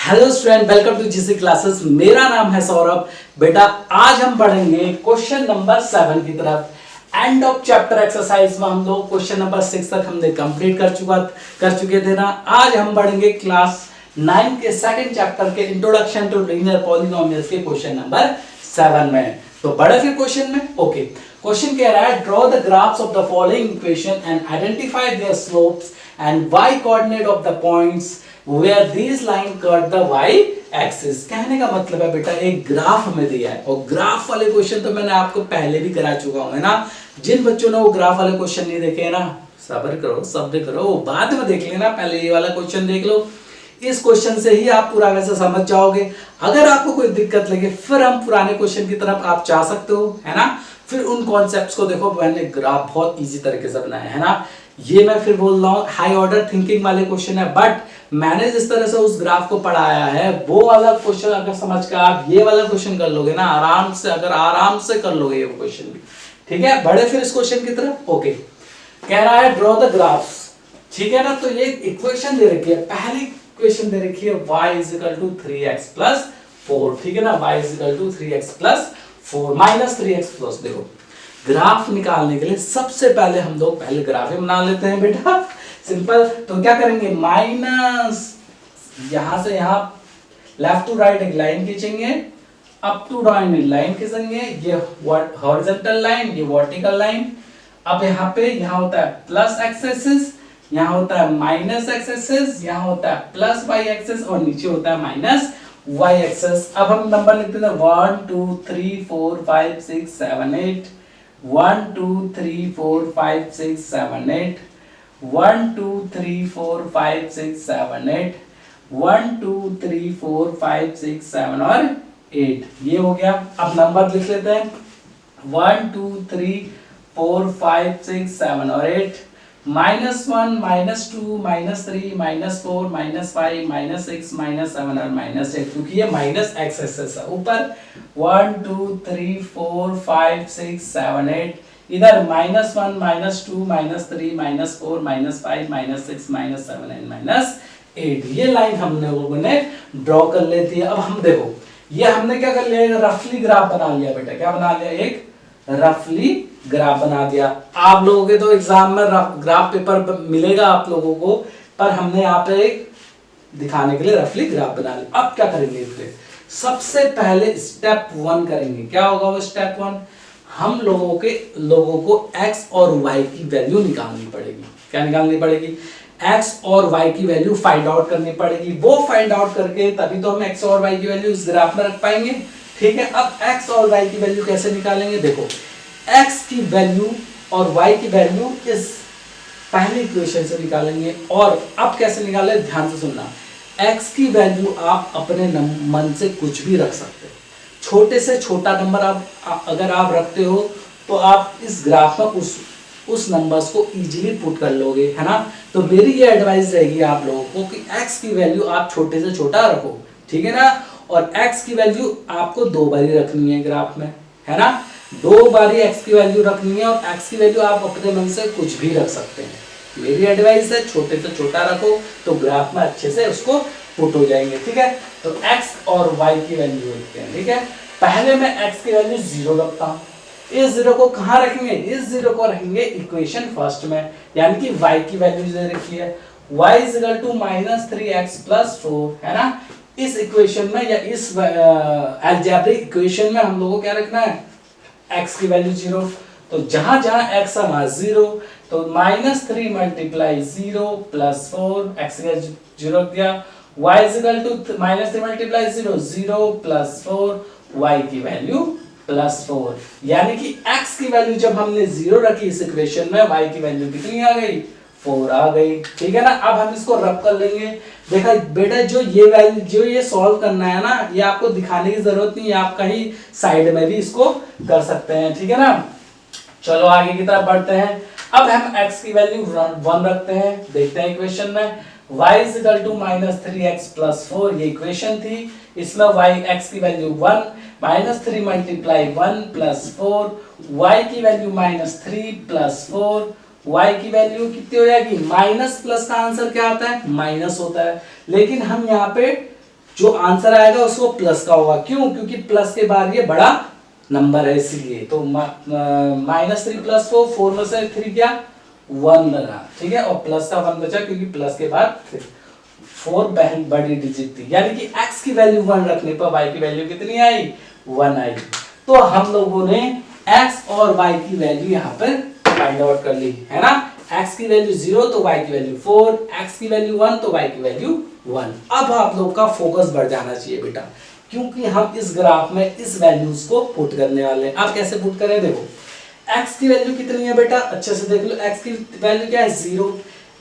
Hello student, welcome to GC classes. मेरा नाम है सौरभ। बेटा आज हम पढ़ेंगे क्वेश्चन नंबर 7 की तरफ। एंड ऑफ चैप्टर एक्सरसाइज में हम लोग क्वेश्चन नंबर 6 तक हमने कंप्लीट कर चुके थे ना। आज हम पढ़ेंगे क्लास 9 के सेकंड चैप्टर के इंट्रोडक्शन टू लीनियर पॉलिनोमियल्स के क्वेश्चन नंबर 7 में। तो बड़े फिर क्वेश्चन में ओके। क्वेश्चन कह रहा है draw the graphs of the following equation and identify there slopes and y coordinate of the points where these line cut the y axis। कहने का मतलब है बेटा एक ग्राफ हमें दिया है और ग्राफ वाले क्वेश्चन तो मैंने आपको पहले भी करा चुका हूं, है ना। जिन बच्चों ने वो ग्राफ वाले क्वेश्चन नहीं देखे ना, सब्र करो, वो बाद में देख लेना, पहले ये वाला क्वेश्चन देख लो। इस क्वेश्चन से ही आप पूरा वैसे समझ जाओगे। अगर आपको कोई दिक्कत लगे फिर हम पुराने क्वेश्चन की तरफ आप जा सकते हो, है ना। फिर उन कॉन्सेप्ट्स को देखो, मैंने ग्राफ बहुत इजी तरीके से बनाया है ना। ये मैं फिर बोल रहा हूँ हाई ऑर्डर थिंकिंग वाले क्वेश्चन है, बट मैंने जिस तरह से उस ग्राफ को पढ़ाया है वो वाला क्वेश्चन अगर समझ कर आप ये वाला क्वेश्चन कर लोगे ना आराम से, अगर आराम से कर लोगे ये क्वेश्चन भी, ठीक है। बढ़े फिर इस क्वेश्चन की तरफ। ओके, कह रहा है ड्रॉ द ग्राफ्स, ठीक है ना। तो ये इक्वेशन दे रखी है, पहली इक्वेशन दे रखी है y = 3x + 4, ठीक है ना। y = 3x + 4 - 3x +। देखो ग्राफ निकालने के लिए सबसे पहले हम लोग पहले ग्राफ ही बना लेते हैं बेटा, सिंपल। तो क्या करेंगे, माइनस यहां से यहां लेफ्ट टू राइट एक लाइन खींचेंगे, अप टू डाउन एक लाइन खींचेंगे, ये हॉरिजॉन्टल लाइन, ये वर्टिकल लाइन। अब यहाँ पे यहाँ होता है प्लस एक्स एक्सिस, यहाँ होता है माइनस एक्स एक्सिस, यहाँ होता है प्लस वाई एक्सिस और नीचे होता है माइनस वाई एक्सिस। अब हम नंबर लिखते हैं 1 2 3 4 5 6 7 8, 1 2 3 4 5 6 7 8, 1 2 3 4 5 6 7 8, 1 2 3 4 5 6 7 और 8, ये हो गया। अब नंबर लिख लेते हैं 1 2 3 4 5 6 7 और 8, -1 -2 -3 -4 -5 -6 -7 और -8, क्योंकि ये माइनस एक्स एक्सिस है ऊपर। 1 2 3 4 5 6 7 8, इधर -1 -2 -3 -4 -5 -6 -7 एंड -8। ये लाइन हमने लोगों ने ड्रॉ कर लेती है। अब हम देखो ये हमने क्या कर लिया, रफली ग्राफ बना लिया बेटा। क्या बना लिया, एक रफली ग्राफ बना दिया। आप लोगों के तो एग्जाम में ग्राफ पेपर मिलेगा आप लोगों को, पर हमने यहाँ पे एक दिखाने के लिए रफली ग्राफ बना लिया। अब क्या करेंगे, इसके सबसे पहले स्टेप 1 करेंगे। क्या होगा वो स्टेप 1, हम लोगों को x और y की वैल्यू निकालनी पड़ेगी। क्या निकालनी पड़ेगी, x और y की वैल्यू फाइंड आउट करनी पड़ेगी। वो फाइंड आउट करके तभी तो हम x और y की वैल्यू इस ग्राफ में रख पाएंगे, ठीक है। अब x और y की वैल्यू कैसे निकालेंगे, देखो x की वैल्यू और y की वैल्यू इस पहली इक्वेशन से निकालेंगे। और अब कैसे निकाले, ध्यान से सुनना। x की वैल्यू आप अपने मन से कुछ भी रख सकते हो, छोटे से छोटा नंबर आप अगर आप रखते हो तो आप इस ग्राफ में उस नंबर्स को इजीली पुट कर लोगे, है ना। तो मेरी ये एडवाइस रहेगी आप लोगों को कि x की वैल्यू आप छोटे से छोटा रखो, ठीक है ना। और x की वैल्यू आपको 2 बारी रखनी है ग्राफ में, है ना। 2 बारी x की वैल्यू रखनी है और x की वैल्यू आप अपने मन से कुछ भी रख सकते हैं। मेरी एडवाइस है छोटे से छोटा रखो तो ग्राफ में अच्छे से उसको पुट हो जाएंगे, ठीक है। तो x और y की वैल्यू रखते हैं, ठीक है। पहले मैं x की वैल्यू 0 रखता हूँ। इस 0 को कहाँ रखेंगे, इस 0 को रखेंगे इक्वेशन फर्स्ट में, यानी कि y की वैल्यू दे रखी है y = -3x + 4, है ना। इस इक्वेशन में या इस अलजेब्रिक इक्वेशन में हम लोगों को क्या रखना है, x की वैल्यू 0। तो जहां जहां x है वहां 0, तो -3 × 0 + 4, x की वैल्यू 0 रख दिया। y = -3 × 0 0 + 4, y की वैल्यू +4, यानी कि x की वैल्यू जब हमने 0 रखी इस इक्वेशन में, y की वैल्यू कितनी आ गई, 4 आ गई, ठीक है ना। अब हम इसको रब कर लेंगे। देखा बेटा जो ये वैल्यू जो ये सॉल्व करना है ना, ये आपको दिखाने की जरूरत नहीं है, आप कहीं साइड में भी इसको कर सकते हैं, ठीक है ना। चलो आगे की तरफ बढ़ते हैं। अब हम x की वैल्यू 1 रखते हैं, देखते हैं इक्वेशन में y = -3x + 4, ये इक्वेशन थी। इसमें x की वैल्यू 1 -3 × 1 + 4, y की वैल्यू -3 + 4, y की वैल्यू कितनी हो जाएगी, माइनस प्लस का आंसर क्या आता है, माइनस होता है। लेकिन हम यहाँ पे जो आंसर आएगा उसको प्लस का होगा। क्यों? क्योंकि प्लस के बाद ये बड़ा नंबर है इसलिए। तो -3 + 4, 4 में से 3 क्या 1 लगा, ठीक है, और प्लस का 1 बचा क्योंकि प्लस के बाद 4 बड़ी डिजिट थी, यानी कि x की वैल्यू 1 रखने पर y की वैल्यू कितनी आई 1 आई। तो हम लोगों ने x और y की वैल्यू यहाँ पर फाइंड आउट कर ली है ना। x की वैल्यू 0 तो y की वैल्यू 4, x की वैल्यू 1 तो y की वैल्यू 1। अब आप लोग का फोकस बढ़ जाना चाहिए बेटा, क्योंकि हम इस ग्राफ में इस वैल्यूज को पुट करने वाले हैं। आप कैसे पुट करें, देखो x की वैल्यू कितनी है बेटा, अच्छे से देख लो, x की वैल्यू क्या है 0।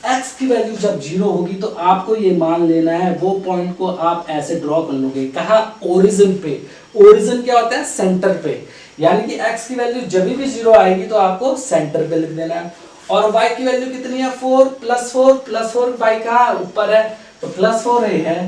x की वैल्यू जब 0 होगी तो आपको ये मान लेना है, वो पॉइंट को आप ऐसे ड्रॉ कर लोगे, कहाँ ओरिजिन पे। ओरिजिन क्या होता है सेंटर पे, यानी कि x की वैल्यू जब भी 0 आएगी तो आपको सेंटर पे लिख देना है। और y की वैल्यू कितनी है 4 + 4 + 4, y कहाँ ऊपर है तो +4 है,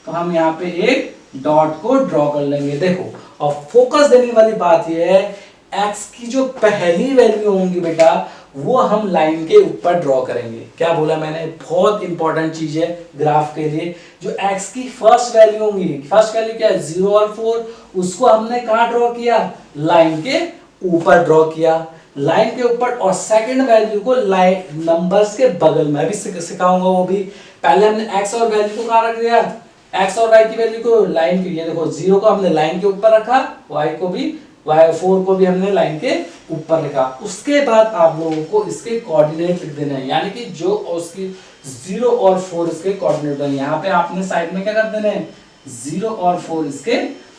तो हम यहाँ पे एक डॉट को ड्रॉ कर लेंगे। देखो, और फोकस देने वाली बात यह है, x की जो पहली वैल्यू होंगी बेटा वो हम लाइन के ऊपर ड्रॉ करेंगे। क्या बोला मैंने, बहुत इंपॉर्टेंट चीज है ग्राफ के लिए। जो x की फर्स्ट वैल्यू होंगी, फर्स्ट वैल्यू क्या है 0 और 4, उसको हमने कहाँ ड्रॉ किया, लाइन के ऊपर ड्रॉ किया, लाइन के ऊपर। और सेकंड वैल्यू को लाइन नंबर्स के बगल में, अभी सिखाऊंगा वो भी। पहले हमने x और वैल्यू को कहाँ रख दिया, x और y की वैल्यू को लाइन की, ये देखो 0 को हमने लाइन के ऊपर रखा, y को भी, y4 को भी हमने लाइन के ऊपर रखा। उसके बाद आप लोगों को इसके कोऑर्डिनेट लिख देना है, यानी कि जो उसकी 0 और 4 इसके कोऑर्डिनेट है। यहाँ पे आपने साइड में क्या कर देना है 0 और 4 इसके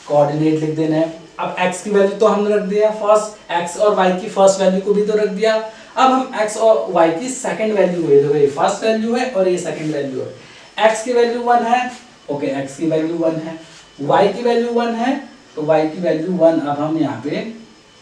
कोऑर्डिनेट लिख देना है। अब x की वैल्यू तो हमने रख दिया फर्स्ट, x और y की फर्स्ट वैल्यू को भी तो रख दिया। अब हम x और y की सेकंड वैल्यू है, देखो ये फर्स्ट वैल्यू है और ये सेकंड वैल्यू है। x की वैल्यू 1 है, ओके x की वैल्यू 1 है, y की वैल्यू 1 है, तो y की वैल्यू 1 अब हम यहाँ पे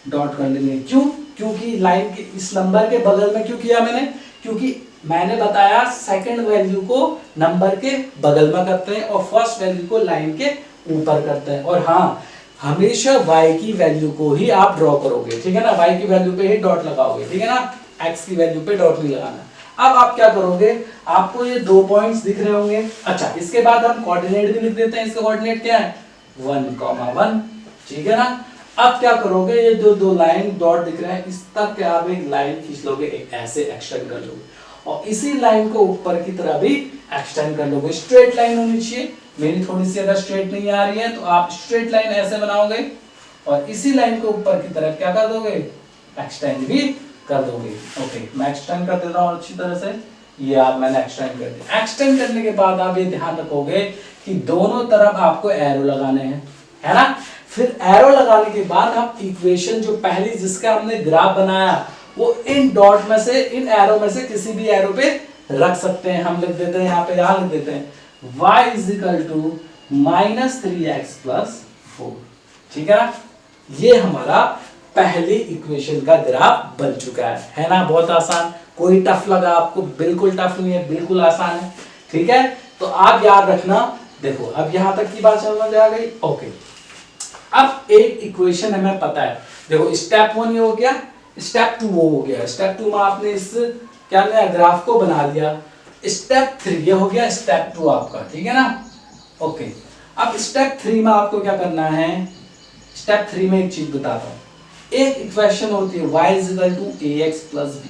डॉट कर लेंगे। क्यों? क्योंकि लाइन के इस नंबर के बगल में क्यों किया मैंने, क्योंकि मैंने बताया सेकंड वैल्यू को नंबर के बगल में करते हैं और फर्स्ट वैल्यू को लाइन के ऊपर करते हैं। और हाँ, हमेशा y की वैल्यू को ही आप ड्रॉ करोगे, ठीक है ना, y की वैल्यू पे ही डॉट लगाओगे, ठीक है ना, x की वैल्यू पे डॉट नहीं लगाना। अब आप क्या करोगे, आपको ये 2 पॉइंट्स दिख रहे होंगे। अच्छा, इसके बाद हम कोऑर्डिनेट भी लिख देते हैं। इसका कोऑर्डिनेट क्या है 1,1, ठीक है ना। अब क्या करोगे, ये जो दो लाइन डॉट दिख रहा है इस तक के आप एक लाइन खींच लोगे, एक ऐसे एक्सटेंड कर लोगे और इसी लाइन को ऊपर की तरह भी एक्सटेंड कर लोगे। स्ट्रेट लाइन होनी चाहिए, मेरी थोड़ी सी अगर स्ट्रेट नहीं आ रही है तो आप स्ट्रेट लाइन ऐसे बनाओगे और इसी लाइन को ऊपर की तरफ क्या कर दोगे, एक्सटेंड भी कर दोगे। ओके, मैं एक्सटेंड कर देता हूँ अच्छी तरह से, ये आप मैंने एक्सटेंड कर दिया। एक्सटेंड करने के बाद आप ये ध्यान रखोगे कि दोनों तरफ आपको एरो लगाने हैं, है ना। फिर एरो लगाने के बाद हम इक्वेशन जो पहली जिसका हमने ग्राफ बनाया वो इन डॉट में से, इन एरो में से किसी भी एरो पे रख सकते हैं। हम लिख देते हैं यहाँ पे, यहाँ लिख देते हैं y = -3x + 4, ठीक है ना। ये हमारा पहली इक्वेशन का ग्राफ बन चुका है ना। बहुत आसान, कोई टफ लगा आपको, बिल्कुल टफ नहीं है, बिल्कुल आसान है, ठीक है। तो आप याद रखना, देखो अब यहां तक की बात समझ आ गई। ओके, अब एक इक्वेशन हमें पता है, देखो स्टेप 1 ये हो गया, स्टेप 2 वो हो गया। स्टेप 2 में आपने इस क्या नया ग्राफ को बना लिया। स्टेप 3 ये हो गया, स्टेप 2 आपका, ठीक है ना। ओके, अब स्टेप 3 में आपको क्या करना है, स्टेप 3 में एक चीज बताता हूं। एक इक्वेशन होती है y = ax + b,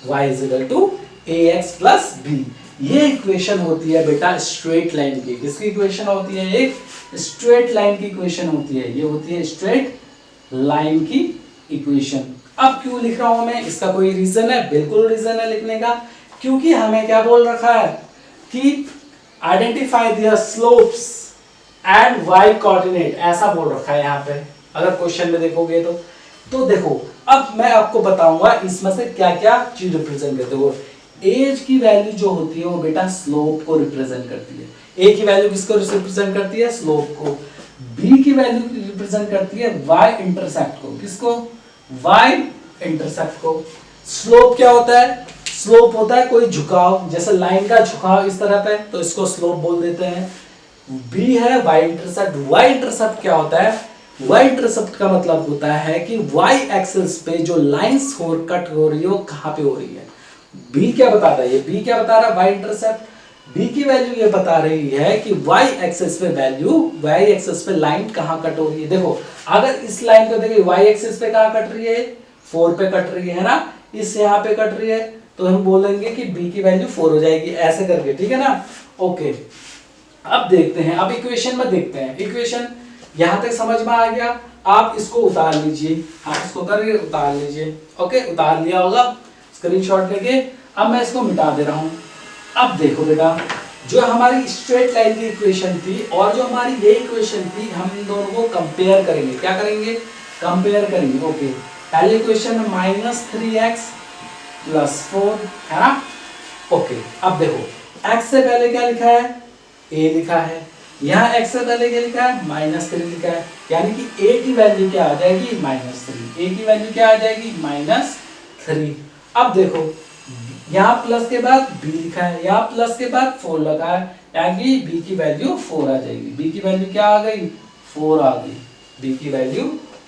y = ax + b। ये इक्वेशन होती है बेटा स्ट्रेट लाइन की। किसकी इक्वेशन होती है, एक स्ट्रेट लाइन की इक्वेशन होती है, ये होती है स्ट्रेट लाइन की इक्वेशन। अब क्यों लिख रहा हूं मैं, इसका कोई रीजन है, बिल्कुल रीजन है लिखने का, क्योंकि हमें क्या बोल रखा है कि identify there slopes and y coordinate, ऐसा बोल रखा है यहाँ पे। अगर क्वेश्चन में देखोगे तो देखो अब मैं आपको बताऊंगा इसमें से क्या क्या चीज रिप्रेजेंट करते हो। एज की वैल्यू जो होती है वो बेटा स्लोप को रिप्रेजेंट करती है। ए की वैल्यू किसको रिप्रेजेंट करती है, स्लोप को। बी की वैल्यू रिप्रेजेंट करती है y इंटरसेप्ट को, किसको, y इंटरसेप्ट को। स्लोप क्या होता है, स्लोप होता है कोई झुकाव, जैसे लाइन का झुकाव इस तरह पे, तो इसको स्लोप बोल देते हैं। बी है y इंटरसेप्ट। y इंटरसेप्ट क्या होता है, y इंटरसेप्ट का मतलब होता है कि y एक्सिस पे जो लाइंस कट हो रही है वो कहां पे हो रही है। b क्या बताता है, ये b क्या बता रहा है, y इंटरसेप्ट। बी की वैल्यू ये बता रही है कि वाई एक्सिस पे वैल्यू, वाई एक्सिस पे लाइन कहाँ कट हो रही है। देखो अगर इस लाइन को देखिए वाई एक्सिस पे कहाँ कट रही है, 4 पे कट रही है ना, इस यहाँ पे कट रही है, तो हम बोलेंगे कि बी की वैल्यू 4 हो जाएगी ऐसे करके, ठीक है ना। ओके अब देखते हैं, अब इक्वेशन में देखते हैं। इक्वेशन यहां तक समझ में आ गया, आप इसको उतार लीजिए, आप इसको करके उतार लीजिए। ओके उतार लिया होगा स्क्रीनशॉट लेके। अब मैं इसको मिटा दे रहा हूं। अब देखो बेटा, जो हमारी स्ट्रेट लाइन की इक्वेशन थी और जो हमारी ये इक्वेशन थी, हम इन दोनों को कंपेयर करेंगे। क्या करेंगे, कंपेयर करेंगे। ओके पहली इक्वेशन में -3x + 4 है ना। ओके अब देखो x से पहले क्या लिखा है, a लिखा है, यहाँ x से पहले क्या लिखा है, -3 लिखा है, यानी कि a की वैल्यू क्या आ जाएगी, -3। a की वैल्यू क्या आ जाएगी, -3। अब देखो यहाँ प्लस के बाद b लिखा है, यहाँ प्लस के बाद 4 लगा है, यानी कि b की वैल्यू 4 आ जाएगी। b की वैल्यू क्या आ गई, 4 आ गई। b की वैल्यू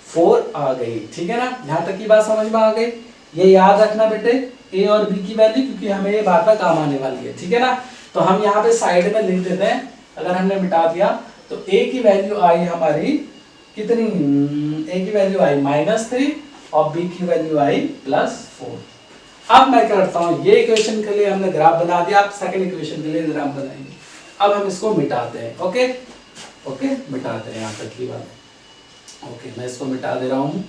4 आ गई, ठीक है ना। यहाँ तक की बात समझ में आ गई। ये याद रखना बेटे, a और b की वैल्यू, क्योंकि हमें ये बात में काम आने वाली है, ठीक है ना। तो हम यहाँ पे साइड में लिख देते हैं, अगर हमने मिटा दिया तो a की वैल्यू आई हमारी कितनी, a की वैल्यू आई -3 और b की वैल्यू आई +4। अब मैं करता हूँ, ये इक्वेशन के लिए हमने ग्राफ बना दिया, आप सेकंड इक्वेशन के लिए ग्राफ बनाएंगे। अब हम इसको मिटाते हैं। ओके ओके मिटाते हैं, यहाँ तक की बात। ओके मैं इसको मिटा दे रहा हूँ।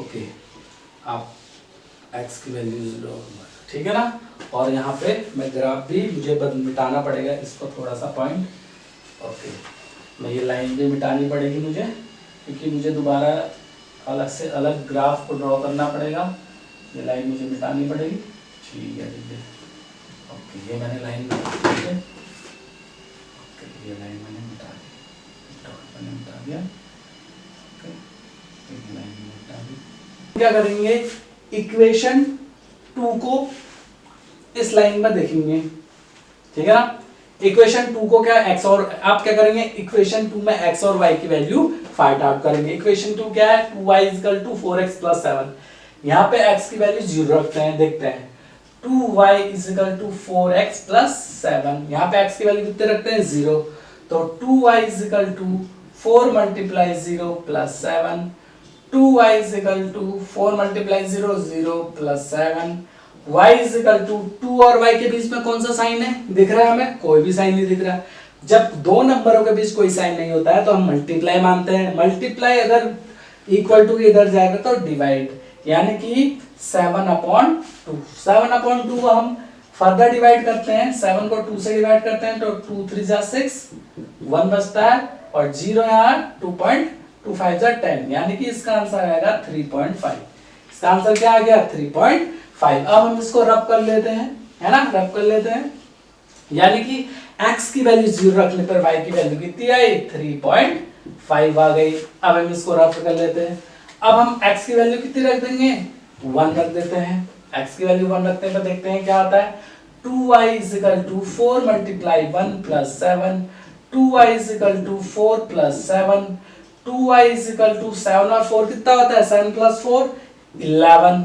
ओके आप x की वैल्यू 0, ठीक है ना। और यहाँ पे मैं ग्राफ भी मुझे मिटाना पड़ेगा इसको, थोड़ा सा पॉइंट। ओके मैं ये लाइन भी मिटानी पड़ेगी मुझे, क्योंकि मुझे दोबारा अलग से अलग ग्राफ को ड्रॉ करना पड़ेगा। ये लाइन मुझे मिटानी पड़ेगी, ठीक है ठीक है। ओके ये मैंने लाइन मिटा दी है। ओके ये लाइन मैंने मिटा दी, डॉट मैंने मिटा दिया। ओके ये लाइन मिटा दी। क्या करेंगे, इक्वेशन 2 को इस लाइन में देखेंगे, ठीक है ना। इक्वेशन 2 को क्या x और, आप क्या करेंगे, इक्वेशन 2 में x और y की वैल्यू फाइंड आउट करेंगे। इक्वेशन 2 क्या है, 2y = 4x + 7। यहाँ पे x की वैल्यू 0 रखते हैं, देखते हैं 2y = 4x + 7। यहाँ पे x की वैल्यू कितने रखते हैं, 0। तो 2y = 4 × 0 + 7, 2y = 4 × 0 0 + 7, y = 2 और y के बीच में कौन सा साइन है, दिख रहा है हमें, कोई भी साइन नहीं दिख रहा। जब दो नंबरों के बीच कोई साइन नहीं होता है तो हम मल्टीप्लाई मानते हैं। मल्टीप्लाई अगर इक्वल टू इधर जाएगा तो डिवाइड, यानी कि 7/2। 7/2 हम फर्दर डिवाइड करते हैं, 7 को 2 से डिवाइड करते हैं तो 2 3 जा 6, 1 बचता है और 0 यहाँ 2.25 जा 10, यानी कि इसका आंसर आएगा 3.5। इसका आंसर क्या आ गया, 3.5। अब हम इसको रब कर लेते हैं, है ना, रब कर लेते हैं, यानी कि x की वैल्यू 0 रखने पर y की वैल्यू कितनी आई, 3.5 आ गई। अब हम इसको रब कर लेते हैं। अब हम x की वैल्यू कितनी रख देंगे, 1 रख देते हैं। x की वैल्यू 1 रखते हैं तो देखते हैं क्या आता है। 2y = 4 × 1 + 7, 2y = 4 + 7, 2y = 7 और 4 कितना होता है, 7 + 4 11,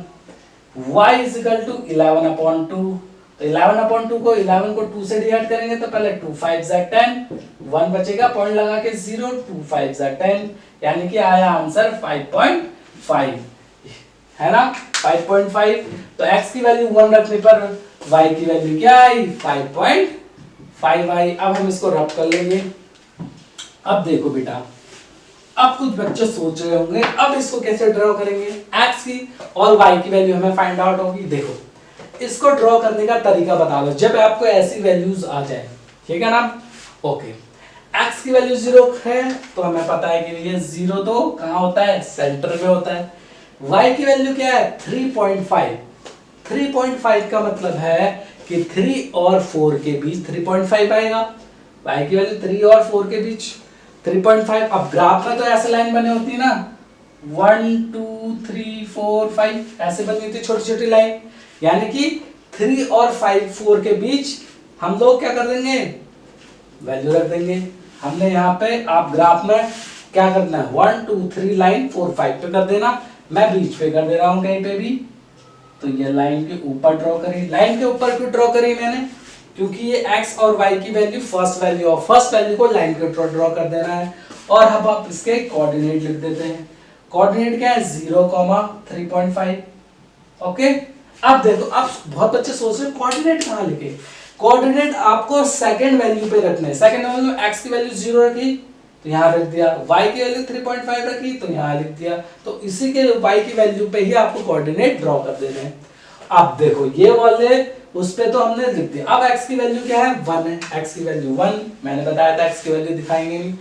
y = 11/2। तो 11/2 को 11 को 2 से डिवाइड करेंगे तो पहले 2 5 जा 10, 1 बचेगा, पॉइंट लगा के 0, 2 5 जा 10, यानी कि आया आंसर 5.5, है ना, 5.5। तो x की वैल्यू 1 रखने पर y की वैल्यू क्या आई, 5.5 आई। अब हम इसको रब कर लेंगे। अब देखो बेटा, अब कुछ बच्चे सोच रहे होंगे अब इसको कैसे ड्रॉ करेंगे, x की और y की वैल्यू हमें फाइंड आउट होगी। देखो इसको ड्रॉ करने का तरीका बता दो जब आपको ऐसी वैल्यूज आ जाए, ठीक है ना। ओके x की वैल्यू 0 है तो हमें पता है कि ये 0 तो कहाँ होता है, सेंटर में होता है। y की वैल्यू क्या है, 3.5। 3.5 का मतलब है कि 3 और 4 के बीच 3.5 आएगा। y की वैल्यू 3 और 4 के बीच 3.5। अब ग्राफ में तो ऐसे लाइन बने होती है ना, 1 2 3 4 5 ऐसे बनी होती है छोटी छोटी लाइन, यानी कि 3 और 5 4 के बीच हम लोग क्या कर देंगे, वैल्यू रख देंगे। हमने यहाँ पे आप ग्राफ में क्या करना है, 1 2 3 लाइन 4 5 पे कर देना, मैं बीच पे कर दे रहा हूँ कहीं पे भी। तो ये लाइन के ऊपर ड्रॉ करी, लाइन के ऊपर क्यों ड्रॉ करी मैंने, क्योंकि ये x और y की वैल्यू फर्स्ट वैल्यू को लाइन के ड्रॉ कर देना है। और अब आप इसके कोऑर्डिनेट लिख देते हैं। कोऑर्डिनेट क्या है 0,3.5। ओके, अब देखो, अब बहुत बच्चे सोच रहे हैं कोऑर्डिनेट कहाँ लिखे। कोऑर्डिनेट आपको सेकंड वैल्यू पे रखने हैं। सेकंड वैल्यू में x की वैल्यू 0 रखी तो यहाँ रख दिया, y की वैल्यू 3.5 रखी तो यहाँ लिख दिया। तो इसी के y की वैल्यू पे ही आपको कोऑर्डिनेट ड्रॉ कर देने हैं। अब देखो ये वाले उस पे तो हमने लिख दिया। अब x की वैल्यू क्या है 1 है, x की वैल्यू 1 मैंने बताया था, x की वैल्यू दिखाएंगे नहीं।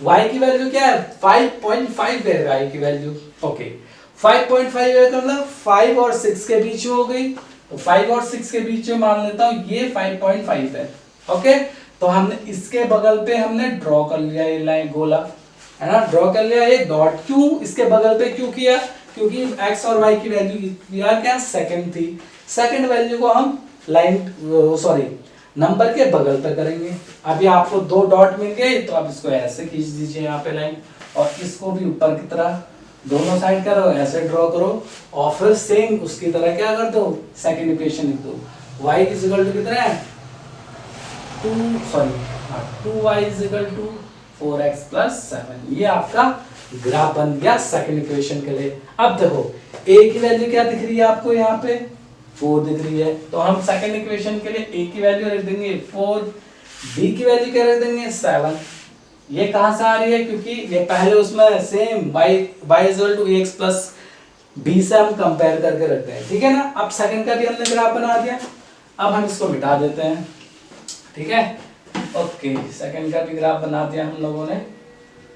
y की वैल्यू क्या है 5.5 है y की वैल्यू। ओके, 5.5 है मतलब 5 और 6 के बीच में हो गई, तो 5 और 6 के बीच में मान लेता हूं ये 5.5 है। ओके, तो हमने इसके बगल पे हमने ड्रॉ कर लिया ये लाइन गोला, है ना, ड्रॉ कर लिया ये डॉट। क्यों इसके बगल पे क्यों किया, क्योंकि x और y की वैल्यू यार क्या सेकंड थी। सेकंड वैल्यू को हम लाइन नंबर के बगल पे करेंगे। अभी आपको दो डॉट मिल गए तो आप इसको ऐसे खींच दीजिए यहाँ पे लाइन, और इसको भी ऊपर की तरह दोनों साइड करो, ऐसे ड्रॉ करो, और फिर सेम उसकी तरह क्या कर दो, सेकंड इक्वेशन लिख दो। y इज इक्वल टू कितना है 2y is equal to 4x plus 7। ये आपका ग्राफ बन गया सेकंड इक्वेशन के लिए। अब देखो a की वैल्यू क्या दिख रही है आपको, यहाँ पे 4 दिख रही है, तो हम सेकंड इक्वेशन के लिए a की वैल्यू रख देंगे 4, b की वैल्यू क्या रख देंगे 7। ये कहां से आ रही है, क्योंकि ये पहले उसमें same y is equal to ax plus b से हम कंपेयर करके रखते हैं, ठीक है ना। अब सेकंड का भी हमने ग्राफ बना दिया, अब हम इसको मिटा देते हैं, ठीक है। ओके, सेकंड का भी ग्राफ बना दिया हम लोगों ने,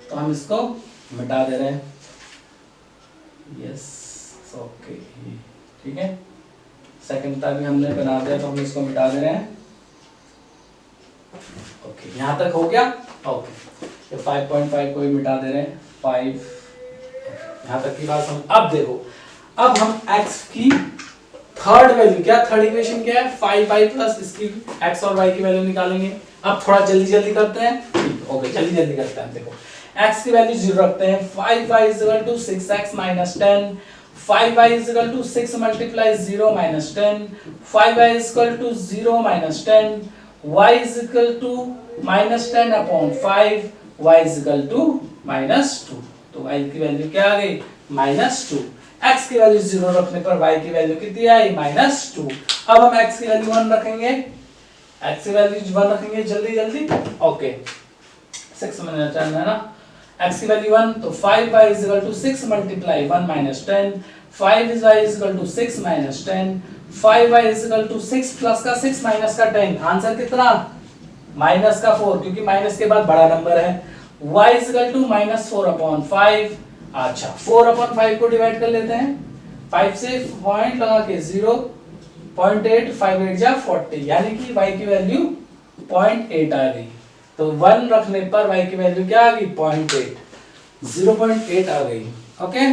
तो हम इसको मिटा दे रहे हैं। यस, ओके, ठीक है, सेकंड का भी हमने बना दिया तो हम इसको मिटा दे रहे हैं। ओके, यहां तक हो गया। ओके, ये 5.5 को भी मिटा दे रहे हैं, 5 यहां तक की बात समझ। अब देखो, अब हम x की थर्ड वैल्यू क्या, थर्ड इक्वेशन क्या है 5y प्लस इसकी x और y की वैल्यू निकालेंगे। अब थोड़ा जल्दी करते हैं, ओके जल्दी करते हैं। देखो x की वैल्यू 0 रखते हैं, 5y is equal to 6x minus 10, 5y is equal to 6 multiply 0 minus 10, 5y is equal to 0 minus 10, y is equal to minus 10 upon 5, y is equal to minus 2। तो y की value क्या आ गई minus 2। x की value 0 रखने पर y की value कितनी आई minus 2। अब हम x की वैल्यू 1 रखेंगे, x की वैल्यू 1 रखेंगे जल्दी। ओके, 6 माइनस 10 है ना, x की वैल्यू 1, तो 5y is equal to 6 multiply 1 minus 10, 5y is equal to 6 minus 10, 5y is equal to 6 plus का 6 माइनस का 10, आंसर कितना माइनस का 4, क्योंकि माइनस के बाद बड़ा नंबर है। y is equal to minus 4 upon 5। अच्छा, 4 अपॉन 5 को डिवाइड कर लेते हैं, 5 से पॉइंट लगा के 0.8, 5 8 जा 40, यानी कि y की वैल्यू 0.8 आ गई। तो 1 रखने पर y की वैल्यू क्या आ गई 0.8, 0.8 आ गई। ओके,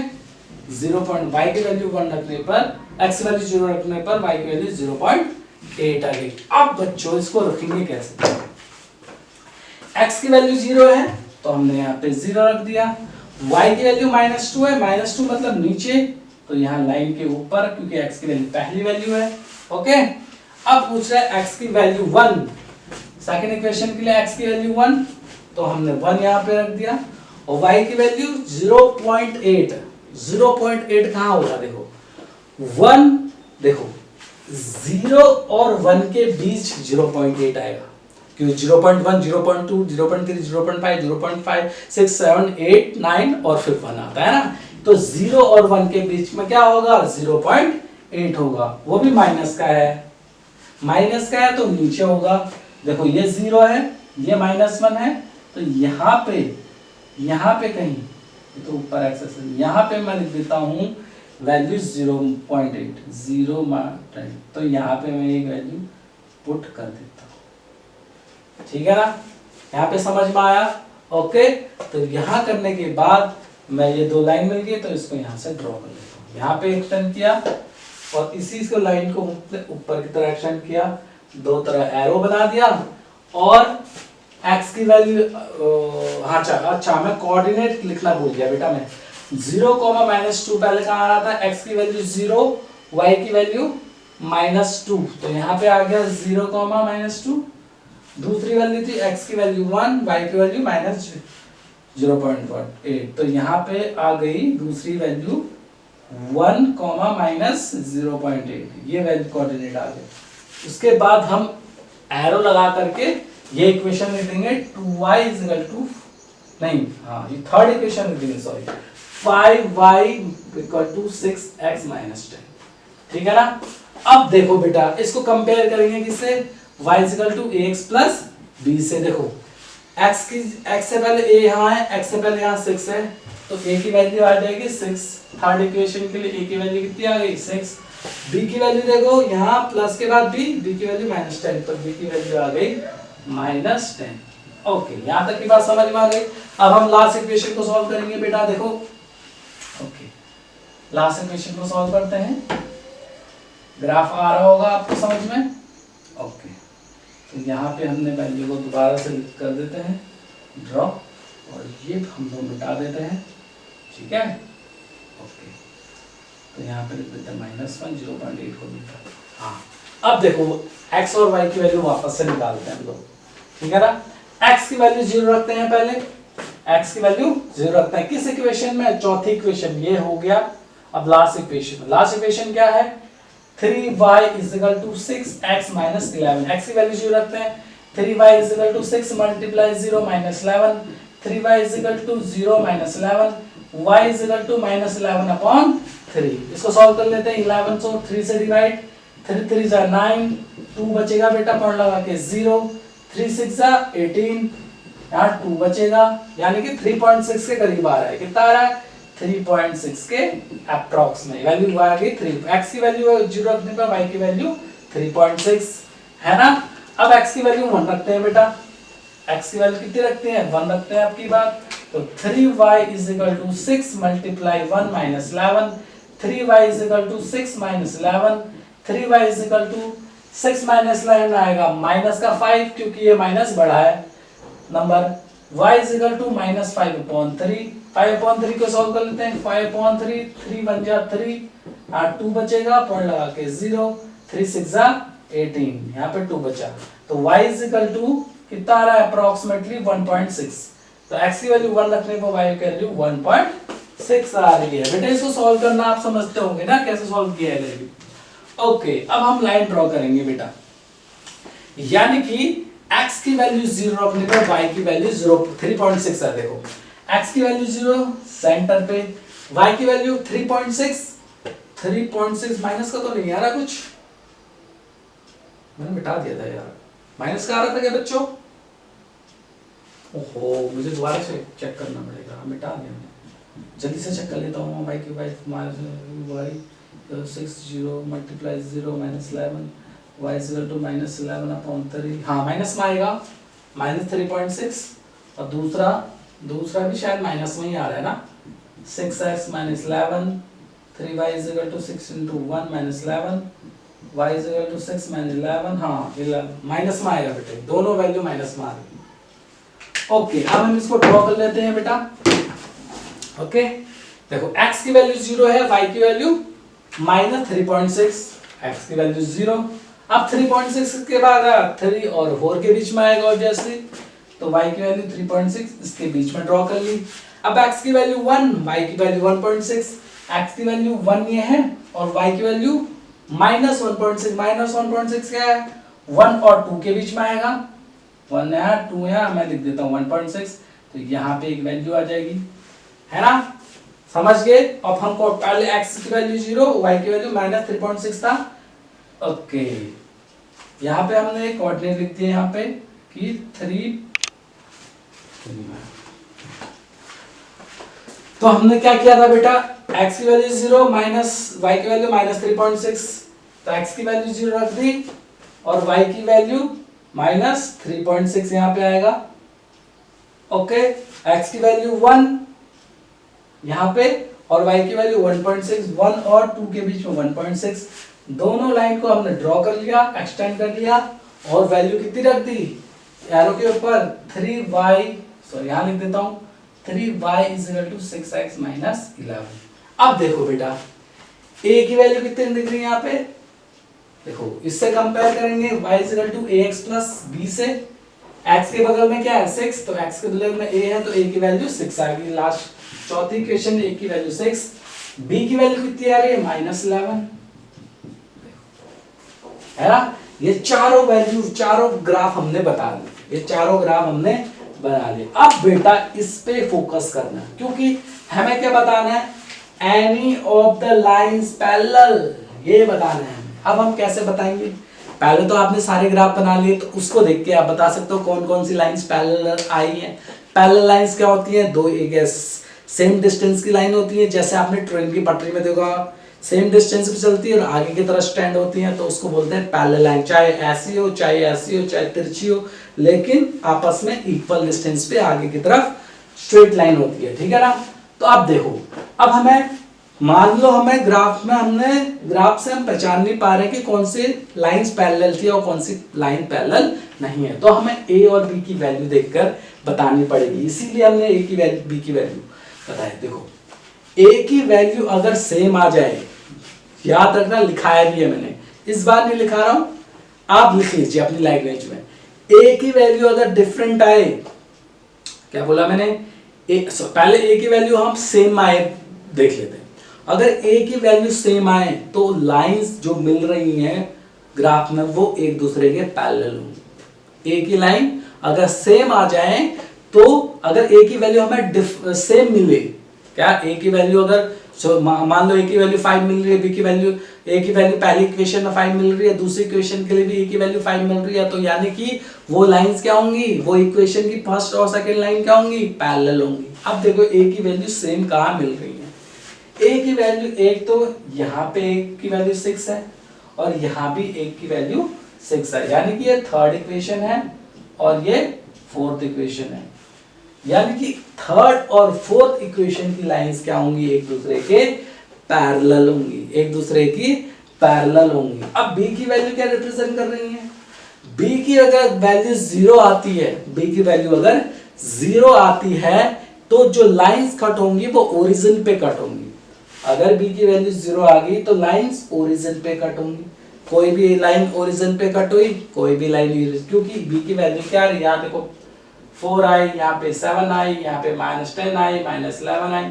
0. y की वैल्यू 1 रखने पर, x की वैल्यू 0 रखने पर y की वैल्यू 0.8 आ गई। अब बच्चों इसको रखेंगे कैसे, x की वैल्यू 0 है तो हमने यहाँ पे 0 रख दिया, y की वैल्यू -2 है, -2 मतलब नीचे, तो यहाँ लाइन के ऊपर, क्योंकि x की वैल्यू पहली वैल्यू है। ओके, अब पूछ रहा है x की वैल्यू 1, सेकंड इक्वेशन के लिए x की वैल्यू 1, तो हमने 1 यहाँ पे रख दिया, और y की वैल्यू 0.8, 0.8 कहाँ होगा, देखो 1, देखो 0 और 1 के बीच 0.8 आएगा, क्योंकि 0.1, 0.2, 0.3, 0.5, 0.5, 6, 7, 8, 9 और फिर 1 आता है ना, तो 0 और 1 के बीच में क्या होगा 0.8 होगा, वो भी माइनस का है तो नीचे होगा। देखो ये 0 है, ये -1 है, तो यहाँ पे कहीं, तो ऊपर एक्सेस है, यहाँ पे मैं लिख देता हूँ वैल्यू 0.8, 0, तो यहाँ पे मैं एक वैल्यू पुट कर देता हूँ, ठीक है ना, यहाँ पे समझ में आया। ओके, तो यहाँ करने के बाद मैं ये दो लाइन मिल गई, तो इसको यहाँ से ड्रॉ कर लेता हूँ, यहाँ पे एक्सटेंड किया और इसी को लाइन को ऊपर की तरह एक्सटेंड किया, दो तरह एरो बना दिया, और x की वैल्यू अच्छा मैं कोऑर्डिनेट लिखना भूल गया बेटा, मैं 0, -2 पहले कहाँ आ रहा था, x की वैल्यू 0, y की वैल्यू -2, तो यहाँ पे आ गया 0, -2। दूसरी वैल्यू थी x की वैल्यू 1, y की वैल्यू -0.8, तो यहाँ पे आ गई दूसरी वैल्यू 1, -0.8, ये वैल्यू कोऑर्डिनेट आ गए। उसके बाद हम एरो लगा करके ये इक्वेशन लिख देंगे 2y नहीं, हाँ ये थर्ड इक्वेशन लिख देंगे, सॉरी, 5y = 6x - 10, ठीक है ना। अब देखो बेटा, इसको कंपेयर करेंगे किससे, y = ax + b से। देखो x से पहले a यहाँ है, x से पहले यहाँ 6 है, तो a की वैल्यू आ जाएगी 6। थर्ड इक्वेशन के लिए a की वैल्यू कितनी आ गई, 6। b की वैल्यू देखो यहाँ प्लस के बाद b की वैल्यू -10, तो b की वैल्यू आ गई -10। ओके, यहाँ तक की बात समझ में आ गई। अब हम लास्ट इक्वेशन को सॉल्व करेंगे बेटा, देखो। ओके, लास्ट इक्वेशन को सॉल्व करते हैं। ग्राफ आ रहा होगा आपको समझ में। ओके, तो यहाँ पे हमने वैल्यू को दोबारा से कर देते हैं ड्रॉ, और ये हम लोग मिटा देते हैं, ठीक है। ओके, तो यहाँ पे लिख देते हैं -1, 0.8 को मिटा। हाँ, अब देखो x और y की वैल्यू वापस से निकालते हैं हम लोग, ठीक है ना। x की वैल्यू 0 रखते हैं, पहले x की वैल्यू 0 रखते हैं। किस इक्वेशन में, चौथी इक्वेशन, ये हो गया। अब लास्ट इक्वेशन क्या है, 3y = 6x - 11, x की वैल्यू 0 रखते हैं। 3y = 6 × 0 - 11, 3y = 0 - 11, y = -11/3। इसको सॉल्व कर लेते हैं। 11 को 3 से डिवाइड, 3 3 जा 9, 2 बचेगा बेटा, पॉइंट लगा के 0, 3 6 जा 18, यहाँ 2 बचेगा, यानी कि 3.6 के करीब आ रहा है। कितना आ रहा है, 3.6 के अप्रॉक्स में वैल्यू आ गई 3। x की वैल्यू 0 रखने पर y की वैल्यू 3.6 है ना। अब x की वैल्यू 1 रखते हैं बेटा, x की वैल्यू कितनी रखते हैं, 1 रखते हैं आपकी बात। तो 3y = 6 × 1 - 11, 3y = 6 - 11, 3y = 6 - 11 आएगा माइनस का 5, क्योंकि ये माइनस बढ़ा है नंबर। y = -5/3, 5/3 को सॉल्व कर लेते हैं। 5/3, 3 1 जा 3, 2 बचेगा, पॉइंट लगा के 0, 3 6 जा 18, यहाँ पे 2 बचा। तो y = कितना आ रहा है, अप्रोक्सीमेटली 1.6। तो x की वैल्यू 1 रखने पर y की वैल्यू 1.6 आ रही है। बेटा इसको सॉल्व करना आप समझते होंगे ना, कैसे सॉल्व किया है। ओके, अब हम लाइन ड्रॉ करेंगे बेटा, यानी कि x की वैल्यू 0 रखने पर y की वैल्यू 3.6 है। देखो x की वैल्यू 0 सेंटर पे, y की वैल्यू 3.6 माइनस का तो नहीं आ रहा कुछ, मैंने मिटा दिया था यार, माइनस का आ रहा था क्या बच्चों। ओहो, मुझे दोबारा से चेक करना पड़ेगा, मिटा दिया मैंने, जल्दी से चेक कर लेता हूँ। y की y 6 0 × 0 - 11, y = -11/3, हाँ माइनस में आएगा, -3.6, और दूसरा भी शायद माइनस में ही आ रहा है ना, 6x - 11, 3y = 6 × 1 - 11, y = 6 - 11, हाँ 11 माइनस में आएगा बेटे, दोनों वैल्यू माइनस में आ रही है। ओके, अब हम इसको ड्रॉ कर लेते हैं बेटा। ओके, देखो x की वैल्यू 0 है, y की वैल्यू -3.6, x की वैल्यू 0। अब 3.6 के बाद 3 और 4 के बीच में आएगा ऑब्वियसली, तो y की वैल्यू 3.6 इसके बीच में ड्रॉ कर ली। अब x की वैल्यू 1, y की वैल्यू 1.6, x की वैल्यू 1 ये है, और y की वैल्यू -1.6, -1.6 क्या है, 1 और 2 के बीच में आएगा, 1 यहाँ 2 यहाँ, मैं लिख देता हूँ 1.6, तो यहाँ पे एक वैल्यू आ जाएगी, है ना, समझ गए। अब हमको पहले x की वैल्यू 0, y की वैल्यू -3.6 था। ओके, यहाँ पे हमने कोऑर्डिनेट लिख दिए यहाँ पे कि 3, तो हमने क्या किया था बेटा, x की वैल्यू 0 माइनस y की वैल्यू -3.6, तो x की वैल्यू 0 रख दी, और y की वैल्यू -3.6 यहाँ पे आएगा। ओके, x की वैल्यू 1 यहाँ पे, और y की वैल्यू 1.6, 1 और 2 के बीच में 1.6, दोनों लाइन को हमने ड्रॉ कर लिया, एक्सटेंड कर लिया, और वैल्यू कितनी रख दी एरो के ऊपर, 3y, सॉरी यहाँ लिख देता हूँ 3y = 6x - 11। अब देखो बेटा a की वैल्यू कितनी दिख रही है यहाँ पे, देखो इससे कंपेयर करेंगे y equal to ax plus b से, x के बगल में क्या है 6, तो x के बगल में a है तो a की वैल्यू 6 आ गई। लास्ट चौथी इक्वेशन में a की वैल्यू 6, b की वैल्यू कितनी आ रही है -11, है ना। ये चारों वैल्यू, चारों ग्राफ हमने बता दिए, ये चारों ग्राफ हमने बना लिए। अब बेटा इस पे फोकस करना, क्योंकि हमें क्या बताना है, any of the lines parallel, ये बताना है। अब हम कैसे बताएंगे, पहले तो आपने सारे ग्राफ बना लिए, तो उसको देख के आप बता सकते हो कौन कौन सी लाइंस पैरेलल आई हैं। पैरेलल लाइंस क्या होती हैं, दो एक सेम डिस्टेंस की लाइन होती है, जैसे आपने ट्रेन की पटरी में देखा सेम डिस्टेंस पे चलती है और आगे की तरफ स्टैंड होती है, तो उसको बोलते हैं पैरेलल लाइन। चाहे ऐसी हो, चाहे ऐसी हो, चाहे तिरछी हो, लेकिन आपस में इक्वल डिस्टेंस पे आगे की तरफ स्ट्रेट लाइन होती है, ठीक है ना। तो अब देखो, अब हमें मान लो हमें ग्राफ में, हमने ग्राफ से हम पहचान नहीं पा रहे कि कौन सी लाइंस पैरेलल थी और कौन सी लाइन पैरेलल नहीं है, तो हमें a और b की वैल्यू देखकर बतानी पड़ेगी। इसीलिए हमने a की वैल्यू, b की वैल्यू बताई। देखो a की वैल्यू अगर सेम आ जाए, याद रखना लिखाया भी है मैंने, इस बार नहीं लिखा रहा हूं, आप लिख लीजिए अपनी लैंग्वेज में। a की वैल्यू अगर डिफरेंट आए, क्या बोला मैंने, पहले a की वैल्यू हम सेम आए देख लेते हैं। अगर a की वैल्यू सेम आए तो लाइंस जो मिल रही हैं ग्राफ में वो एक दूसरे के पैरेलल होंगी। a की लाइन अगर सेम आ जाए, तो अगर a की वैल्यू हमें सेम मिले, क्या a की वैल्यू अगर मान लो a की वैल्यू 5 मिल रही है, b की वैल्यू, a की वैल्यू पहली इक्वेशन में 5 मिल रही है, दूसरी इक्वेशन के लिए भी a की वैल्यू 5 मिल रही है, तो यानी कि वो लाइंस क्या होंगी, वो इक्वेशन की फर्स्ट और सेकंड लाइन क्या होंगी, पैरेलल होंगी। अब देखो a की वैल्यू सेम कहां मिल रही है, a की वैल्यू एक तो यहाँ पे a की वैल्यू 6 है और यहाँ भी a की वैल्यू 6 है, यानी कि ये थर्ड इक्वेशन है और ये फोर्थ इक्वेशन है, यानी कि थर्ड और फोर्थ इक्वेशन की लाइंस क्या होंगी, एक दूसरे के पैरेलल होंगी, एक दूसरे की पैरेलल होंगी। अब b की वैल्यू क्या रिप्रेजेंट कर रही है, b की अगर वैल्यू 0 आती है, b की वैल्यू अगर 0 आती है तो जो लाइंस कट होंगी वो ओरिजिन पे कट होंगी। अगर b की वैल्यू 0 आ गई तो लाइंस ओरिजिन पे कट होंगी, कोई भी लाइन ओरिजिन पे कट हुई, कोई भी लाइन, क्योंकि b की वैल्यू क्या है, यहाँ देखो 4 आई, यहाँ पे 7 आई, यहाँ पे -10 आई, -11 आई,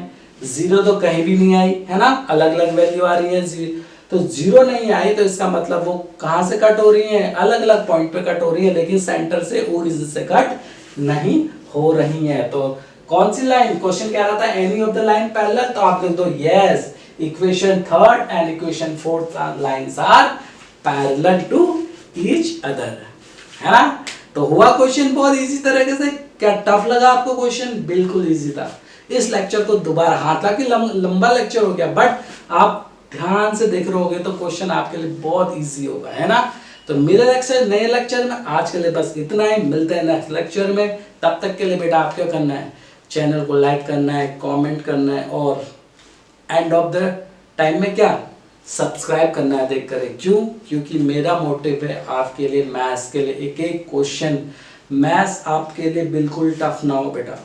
0 तो कहीं भी नहीं आई, है ना, अलग अलग वैल्यू आ रही है। तो 0 नहीं आई तो इसका मतलब वो कहां से कट हो रही है, अलग अलग पॉइंट पे कट हो रही है, लेकिन सेंटर से ओरिजिन से कट नहीं हो रही है। तो कौन सी लाइन, क्वेश्चन कह रहा था any of the line parallel, तो आप लिख दो yes, equation third and equation fourth lines are parallel to each other, है ना। तो हुआ क्वेश्चन बहुत इजी तरीके से। क्या टफ लगा आपको क्वेश्चन, बिल्कुल इजी था। इस लेक्चर को दोबारा, हालांकि लंबा लेक्चर हो गया, बट आप ध्यान से देख रहे होगे तो क्वेश्चन आपके लिए बहुत इजी होगा, है ना। तो मेरे लेक्चर, नए लेक्चर में आज के लिए बस इतना ही, मिलते हैं नेक्स्ट लेक्चर में। तब तक के लिए बेटा आप क्या करना है, चैनल को लाइक करना है, कमेंट करना है और एंड ऑफ द टाइम में क्या, सब्सक्राइब करना है देख कर। क्यों, क्योंकि मेरा मोटिव है आपके लिए मैथ्स के लिए एक एक क्वेश्चन, मैथ्स आपके लिए बिल्कुल टफ ना हो बेटा,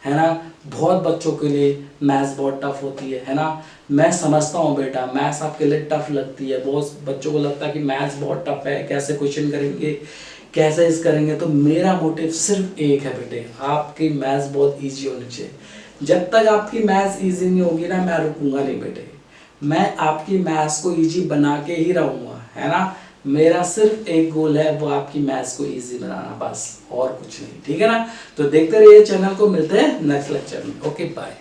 है ना। बहुत बच्चों के लिए मैथ्स बहुत टफ होती है ना। मैं समझता हूँ बेटा, मैथ्स आपके लिए टफ लगती है, बहुत बच्चों को लगता है कि मैथ्स बहुत टफ है, कैसे क्वेश्चन करेंगे, कैसे इस करेंगे। तो मेरा मोटिव सिर्फ एक है बेटे, आपकी मैथ्स बहुत इजी होनी चाहिए। जब तक आपकी मैथ्स इजी नहीं होगी ना, मैं रुकूंगा नहीं बेटे, मैं आपकी मैथ्स को इजी बना के ही रहूँगा, है ना। मेरा सिर्फ एक गोल है, वो आपकी मैथ्स को इजी बनाना, बस और कुछ नहीं, ठीक है ना। तो देखते रहिए चैनल को, मिलते हैं नेक्स्ट लेक्चर में। Okay bye.